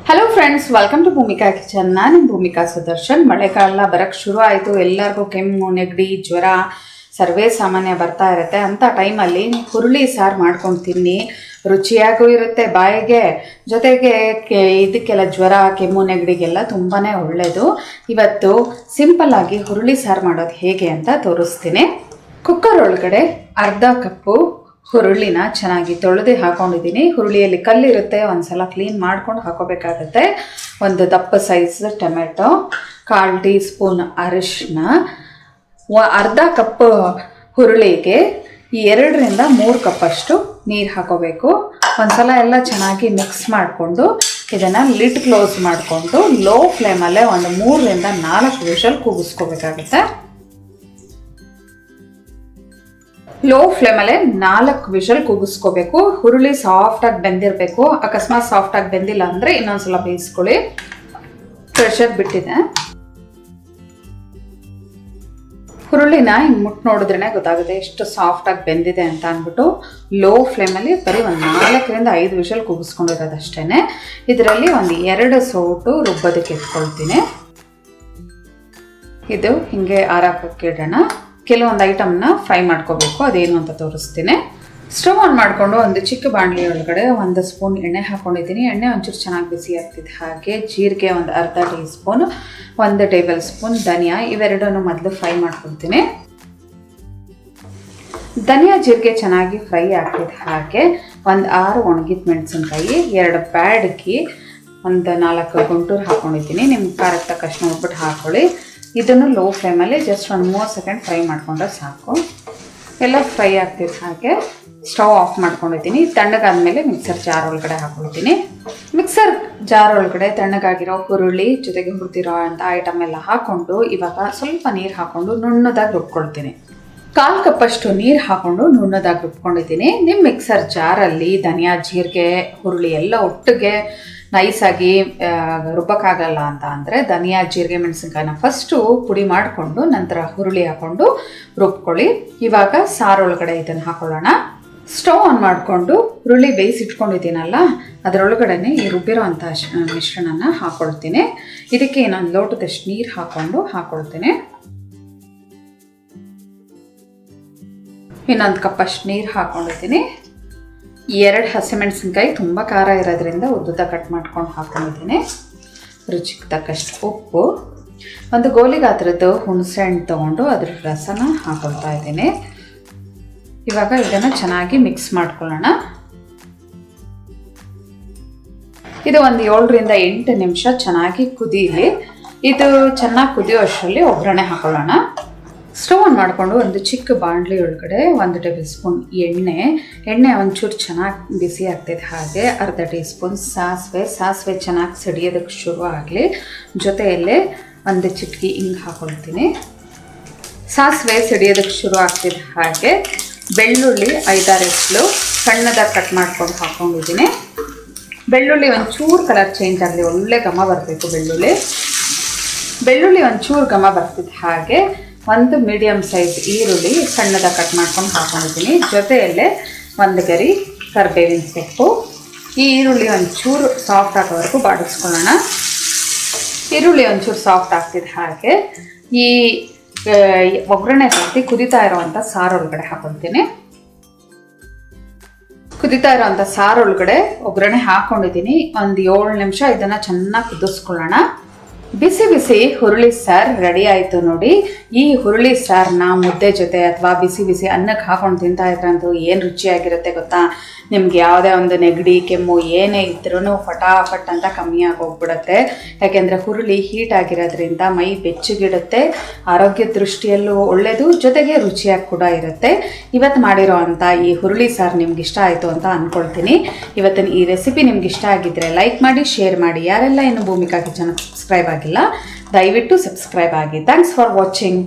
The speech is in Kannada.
Hello friends, welcome to Bhoomika kitchen. ನಾನು ಭೂಮಿಕಾ ಸುದರ್ಶನ್. ಮಳೆಗಾಲ ಬರೋಕ್ಕೆ ಶುರು ಆಯಿತು. ಎಲ್ಲರಿಗೂ ಕೆಮ್ಮು, ನೆಗಡಿ, ಜ್ವರ ಸರ್ವೇ ಸಾಮಾನ್ಯ ಬರ್ತಾ ಇರುತ್ತೆ. ಅಂಥ ಟೈಮಲ್ಲಿ ಹುರುಳಿ ಸಾರು ಮಾಡ್ಕೊಂಡು ತಿನ್ನಿ. ರುಚಿಯಾಗೂ ಇರುತ್ತೆ ಬಾಯಿಗೆ, ಜೊತೆಗೆ ಇದಕ್ಕೆಲ್ಲ ಜ್ವರ, ಕೆಮ್ಮು, ನೆಗಡಿಗೆಲ್ಲ ತುಂಬಾ ಒಳ್ಳೆಯದು. ಇವತ್ತು ಸಿಂಪಲ್ಲಾಗಿ ಹುರುಳಿ ಸಾರು ಮಾಡೋದು ಹೇಗೆ ಅಂತ ತೋರಿಸ್ತೀನಿ. ಕುಕ್ಕರ್ ಒಳಗಡೆ ಅರ್ಧ ಕಪ್ಪು ಹುರುಳಿನ ಚೆನ್ನಾಗಿ ತೊಳೆದು ಹಾಕೊಂಡಿದ್ದೀನಿ. ಹುರುಳಿಯಲ್ಲಿ ಕಲ್ಲಿರುತ್ತೆ, ಒಂದ್ಸಲ ಕ್ಲೀನ್ ಮಾಡ್ಕೊಂಡು ಹಾಕೋಬೇಕಾಗತ್ತೆ. ಒಂದು ದಪ್ಪ ಸೈಜ್ ಟೊಮೆಟೊ, 1/4 ಟೀ ಸ್ಪೂನ್ ಅರಿಶಿನ, ಅರ್ಧ ಕಪ್ ಹುರುಳಿಗೆ 2ರಿಂದ 3 ಕಪ್ಪಷ್ಟು ನೀರು ಹಾಕೋಬೇಕು. ಒಂದ್ಸಲ ಎಲ್ಲ ಚೆನ್ನಾಗಿ ಮಿಕ್ಸ್ ಮಾಡಿಕೊಂಡು ಇದನ್ನು ಲಿಡ್ ಕ್ಲೋಸ್ ಮಾಡಿಕೊಂಡು ಲೋ ಫ್ಲೇಮಲ್ಲೇ ಒಂದು 3ರಿಂದ 4 ವಿಷಲ್ ಕೂಗಿಸ್ಕೋಬೇಕಾಗುತ್ತೆ. ಲೋ ಫ್ಲೇಮಲ್ಲೇ 4 ವಿಷಲ್ ಕೂಗಿಸ್ಕೋಬೇಕು. ಹುರುಳಿ ಸಾಫ್ಟಾಗಿ ಬೆಂದಿರಬೇಕು. ಅಕಸ್ಮಾತ್ ಸಾಫ್ಟಾಗಿ ಬೆಂದಿಲ್ಲ ಅಂದರೆ ಇನ್ನೊಂದ್ಸಲ ಬೇಯಿಸ್ಕೊಳ್ಳಿ. ಪ್ರೆಷರ್ ಬಿಟ್ಟಿದೆ. ಹುರುಳಿನ ಹಿಂಗೆ ಮುಟ್ಟು ನೋಡಿದ್ರೇ ಗೊತ್ತಾಗುತ್ತೆ ಎಷ್ಟು ಸಾಫ್ಟಾಗಿ ಬೆಂದಿದೆ ಅಂತ ಅಂದ್ಬಿಟ್ಟು. ಲೋ ಫ್ಲೇಮಲ್ಲಿ ಬರೀ ಒಂದು 4ರಿಂದ 5 ವಿಷಲ್ ಕೂಗಿಸ್ಕೊಂಡಿರೋದಷ್ಟೇ. ಇದರಲ್ಲಿ ಒಂದು 2 ಸೌಟು ರುಬ್ಬೋದಕ್ಕೆ ಇಟ್ಕೊಳ್ತೀನಿ. ಇದು ಹಿಂಗೆ ಆರಾಕಕ್ಕೆ ಇಡೋಣ. ಕೆಲವೊಂದು ಐಟಮ್ನ ಫ್ರೈ ಮಾಡ್ಕೋಬೇಕು, ಅದೇನು ಅಂತ ತೋರಿಸ್ತೀನಿ. ಸ್ಟವ್ ಆನ್ ಮಾಡಿಕೊಂಡು ಒಂದು ಚಿಕ್ಕ ಬಾಣಲಿ ಒಳಗಡೆ 1 ಸ್ಪೂನ್ ಎಣ್ಣೆ ಹಾಕ್ಕೊಂಡಿದ್ದೀನಿ. ಎಣ್ಣೆ ಒಂಚೂರು ಚೆನ್ನಾಗಿ ಬಿಸಿ ಆಗ್ತಿದೆ. ಹಾಗೆ ಜೀರಿಗೆ ಒಂದು ಅರ್ಧ ಟೀ ಸ್ಪೂನ್, 1 ಟೇಬಲ್ ಸ್ಪೂನ್ ಧನಿಯಾ, ಇವೆರಡನ್ನು ಮೊದಲು ಫ್ರೈ ಮಾಡ್ಕೊಳ್ತೀನಿ. ಧನಿಯಾ ಜೀರಿಗೆ ಚೆನ್ನಾಗಿ ಫ್ರೈ ಆಗ್ತಿದೆ. ಹಾಗೆ ಒಂದು 6 ಒಣಗಿದ ಮೆಣಸಿನ್ಕಾಯಿ, 2 ಬ್ಯಾಡಗಿ, ಒಂದು 4 ಗುಂಟೂರು ಹಾಕ್ಕೊಂಡಿದ್ದೀನಿ. ನಿಮ್ಗೆ ಖಾರಕ್ಕೆ ತಕ್ಕಷ್ಟು ನೋಡ್ಬಿಟ್ಟು ಹಾಕ್ಕೊಳ್ಳಿ. ಇದನ್ನು ಲೋ ಫ್ಲೇಮಲ್ಲಿ ಜಸ್ಟ್ ಒಂದು 30 ಸೆಕೆಂಡ್ ಫ್ರೈ ಮಾಡಿಕೊಂಡ್ರೆ ಸಾಕು. ಎಲ್ಲ ಫ್ರೈ ಆಗ್ತಿದೆ. ಹಾಗೆ ಸ್ಟವ್ ಆಫ್ ಮಾಡ್ಕೊಂಡಿದ್ದೀನಿ. ತಣ್ಣಗಾದ್ಮೇಲೆ ಮಿಕ್ಸರ್ ಜಾರ್ ಒಳಗಡೆ ಹಾಕ್ಕೊಳ್ತೀನಿ. ಮಿಕ್ಸರ್ ಜಾರ್ ಒಳಗಡೆ ತಣ್ಣಗಾಗಿರೋ ಹುರುಳಿ ಜೊತೆಗೆ ಹುರಿದಿರೋ ಅಂಥ ಐಟಮ್ ಎಲ್ಲ ಹಾಕ್ಕೊಂಡು ಇವಾಗ ಸ್ವಲ್ಪ ನೀರು ಹಾಕ್ಕೊಂಡು ನುಣ್ಣದಾಗಿ ರುಬ್ಕೊಳ್ತೀನಿ. 1/4 ಕಪ್ಪಷ್ಟು ನೀರು ಹಾಕ್ಕೊಂಡು ನುಣ್ಣದಾಗಿ ರುಬ್ಕೊಂಡಿದ್ದೀನಿ. ನಿಮ್ಮ ಮಿಕ್ಸರ್ ಜಾರಲ್ಲಿ ಧನಿಯಾ, ಜೀರಿಗೆ, ಹುರುಳಿ ಎಲ್ಲ ಒಟ್ಟಿಗೆ ನೈಸಾಗಿ ರುಬ್ಬಕ್ಕಾಗಲ್ಲ ಅಂತ ಅಂದರೆ ಧನಿಯಾ, ಜೀರಿಗೆ, ಮೆಣಸಿನ್ಕಾಯಿನ ಫಸ್ಟು ಪುಡಿ ಮಾಡಿಕೊಂಡು ನಂತರ ಹುರುಳಿ ಹಾಕ್ಕೊಂಡು ರುಬ್ಕೊಳ್ಳಿ. ಇವಾಗ ಸಾರೊಳಗಡೆ ಇದನ್ನು ಹಾಕೊಳ್ಳೋಣ. ಸ್ಟವ್ ಆನ್ ಮಾಡಿಕೊಂಡು ಹುರುಳಿ ಬೇಯಿಸಿಟ್ಕೊಂಡಿದ್ದೀನಲ್ಲ ಅದರೊಳಗಡೆ ಈ ರುಬ್ಬಿರೋ ಅಂಥ ಮಿಶ್ರಣನ ಹಾಕ್ಕೊಳ್ತೀನಿ. ಇದಕ್ಕೆ ಇನ್ನೊಂದು ಲೋಟದಷ್ಟು ನೀರು ಹಾಕ್ಕೊಳ್ತೀನಿ. ಇನ್ನೊಂದು ಕಪ್ಪಷ್ಟು ನೀರು ಹಾಕ್ಕೊಂಡಿದ್ದೀನಿ. 2 ಹಸಿಮೆಣಸಿನ್ಕಾಯಿ, ತುಂಬ ಖಾರ ಇರೋದ್ರಿಂದ ಉದ್ದುದ ಕಟ್ ಮಾಡ್ಕೊಂಡು ಹಾಕ್ಕೊಂಡಿದ್ದೀನಿ. ರುಚಿಗೆ ತಕ್ಕಷ್ಟು ಉಪ್ಪು, ಒಂದು ಗೋಲಿ ಗಾತ್ರದ್ದು ಹುಣಸೆ ಹಣ್ಣು ತೊಗೊಂಡು ಅದ್ರ ರಸನ ಹಾಕೊಳ್ತಾ ಇದ್ದೀನಿ. ಇವಾಗ ಇದನ್ನು ಚೆನ್ನಾಗಿ ಮಿಕ್ಸ್ ಮಾಡ್ಕೊಳ್ಳೋಣ. ಇದು ಒಂದು 7ರಿಂದ 8 ನಿಮಿಷ ಚೆನ್ನಾಗಿ ಕುದೀಲಿ. ಇದು ಚೆನ್ನಾಗಿ ಕುದಿಯೋ ಅಷ್ಟರಲ್ಲಿ ಒಗ್ಗರಣೆ ಹಾಕೊಳ್ಳೋಣ. ಸ್ಟವ್ ಆನ್ ಮಾಡಿಕೊಂಡು ಒಂದು ಚಿಕ್ಕ ಬಾಣಲಿ ಒಳಗಡೆ 1 ಟೇಬಲ್ ಸ್ಪೂನ್ ಎಣ್ಣೆ ಒಂಚೂರು ಚೆನ್ನಾಗಿ ಬಿಸಿ ಆಗ್ತಿದೆ. ಹಾಗೆ ಅರ್ಧ ಟೀ ಸ್ಪೂನ್ ಸಾಸಿವೆ ಚೆನ್ನಾಗಿ ಸಿಡಿಯೋದಕ್ಕೆ ಶುರು ಆಗಲಿ. ಜೊತೆಯಲ್ಲೇ 1 ಚಿಟಕಿ ಹಿಂಗೆ ಹಾಕೊಳ್ತೀನಿ. ಸಾಸಿವೆ ಸಿಡಿಯೋದಕ್ಕೆ ಶುರು ಆಗ್ತಿದೆ. ಹಾಗೆ ಬೆಳ್ಳುಳ್ಳಿ 5-6 ಎಸ್ಲು ಸಣ್ಣದಾಗಿ ಕಟ್ ಮಾಡ್ಕೊಂಡು ಹಾಕ್ಕೊಂಡಿದ್ದೀನಿ. ಬೆಳ್ಳುಳ್ಳಿ ಒಂಚೂರು ಕಲರ್ ಚೇಂಜ್ ಆಗಲಿ, ಒಳ್ಳೆ ಘಮ ಬರಬೇಕು. ಬೆಳ್ಳುಳ್ಳಿ ಒಂಚೂರು ಘಮ ಬರ್ತಿದೆ. ಹಾಗೆ 1 ಮೀಡಿಯಮ್ ಸೈಜ್ ಈರುಳ್ಳಿ ಸಣ್ಣದಾಗಿ ಕಟ್ ಮಾಡ್ಕೊಂಡು ಹಾಕೊಂಡಿದ್ದೀನಿ. ಜೊತೆಯಲ್ಲೇ 1 ಗರಿ ಕರಿಬೇವಿನ ಸೊಪ್ಪು. ಈ ಈರುಳ್ಳಿ ಒಂಚೂರು ಸಾಫ್ಟ್ ಆಗೋವರೆಗೂ ಬಾಡಿಸ್ಕೊಳ್ಳೋಣ. ಈರುಳ್ಳಿ ಒಂಚೂರು ಸಾಫ್ಟ್ ಆಗ್ತಿದೆ. ಹಾಗೆ ಈ ಒಗ್ಗರಣೆ ಹಾಕಿ ಕುದೀತಾ ಇರೋವಂಥ ಸಾರೊಳಗಡೆ ಹಾಕೊಳ್ತೀನಿ. ಕುದೀತಾ ಇರೋವಂಥ ಸಾರೊಳಗಡೆ ಒಗ್ಗರಣೆ ಹಾಕ್ಕೊಂಡಿದ್ದೀನಿ. ಒಂದು 7 ನಿಮಿಷ ಇದನ್ನು ಚೆನ್ನಾಗಿ ಕುದಿಸ್ಕೊಳ್ಳೋಣ. ಬಿಸಿ ಬಿಸಿ ಹುರುಳಿ ಸಾರು ರೆಡಿ ಆಯಿತು ನೋಡಿ. ಈ ಹುರುಳಿ ಸಾರನ್ನ ಮುದ್ದೆ ಜೊತೆ ಅಥವಾ ಬಿಸಿ ಬಿಸಿ ಅನ್ನಕ್ಕೆ ಹಾಕೊಂಡು ತಿಂತಾ ಇದ್ರಂತೂ ಏನು ರುಚಿಯಾಗಿರುತ್ತೆ ಗೊತ್ತಾ. ನಿಮ್ಗೆ ಯಾವುದೇ ಒಂದು ನೆಗಡಿ, ಕೆಮ್ಮು ಏನೇ ಇದ್ರೂ ಫಟಾಫಟ್ ಅಂತ ಕಮ್ಮಿ ಆಗೋಗ್ಬಿಡುತ್ತೆ. ಯಾಕೆಂದರೆ ಹುರುಳಿ ಹೀಟ್ ಆಗಿರೋದ್ರಿಂದ ಮೈ ಬೆಚ್ಚಗಿಡುತ್ತೆ, ಆರೋಗ್ಯ ದೃಷ್ಟಿಯಲ್ಲೂ ಒಳ್ಳೆಯದು, ಜೊತೆಗೆ ರುಚಿಯಾಗಿ ಕೂಡ ಇರುತ್ತೆ. ಇವತ್ತು ಮಾಡಿರೋ ಅಂಥ ಈ ಹುರುಳಿ ಸಾರು ನಿಮ್ಗೆ ಇಷ್ಟ ಆಯಿತು ಅಂತ ಅಂದ್ಕೊಳ್ತೀನಿ. ಇವತ್ತಿನ ಈ ರೆಸಿಪಿ ನಿಮ್ಗೆ ಇಷ್ಟ ಆಗಿದ್ದರೆ ಲೈಕ್ ಮಾಡಿ, ಶೇರ್ ಮಾಡಿ. ಯಾರೆಲ್ಲ ಇನ್ನು ಭೂಮಿಕಾ ಕಿಚನ್ ಸಬ್ಸ್ಕ್ರೈಬ್ ಆಗಿಲ್ಲ ದಯವಿಟ್ಟು ಸಬ್ಸ್ಕ್ರೈಬ್ ಆಗಿ. Thanks for watching.